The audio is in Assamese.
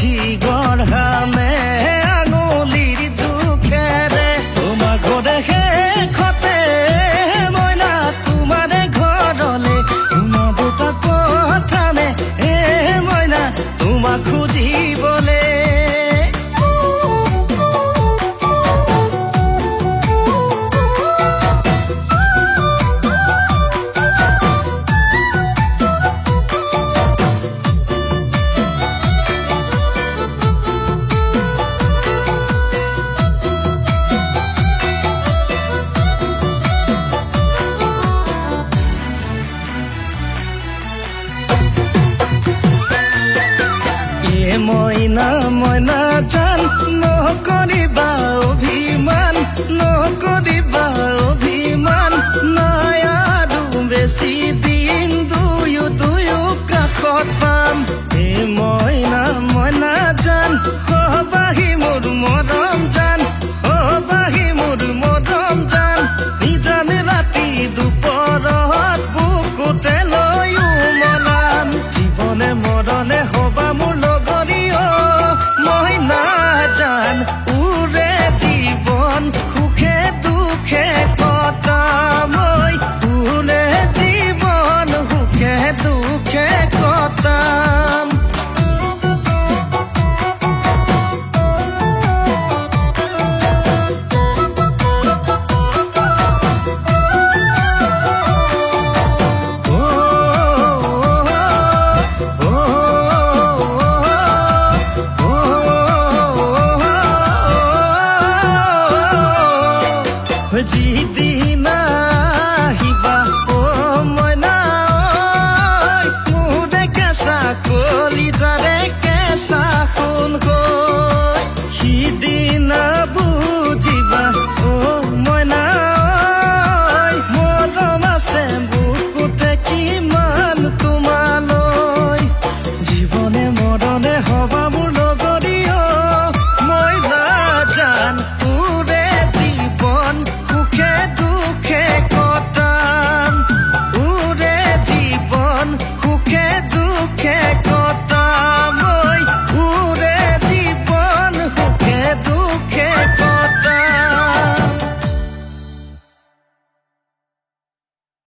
উঠি গঢ়ামে আঙুলিৰ জোখেৰে তোমাৰ ঘৰে শেষতে মইনা তোমাৰে ঘৰলে তোমাৰ দুটা কথানে মইনা তোমাক খুজিবলে মইনা মইনা জান নকৰিবা অভিমান নকৰিবা অভিমান নাই আৰু বেছি দিন দুয়ো কাষত পাম মইনা মইনা জান সবাহি মোৰ মৰম জান সবাহি মোৰ মৰম জান নিজানে ৰাতি দুপৰত বুকুতে লৈ মলাম জীৱনে মৰম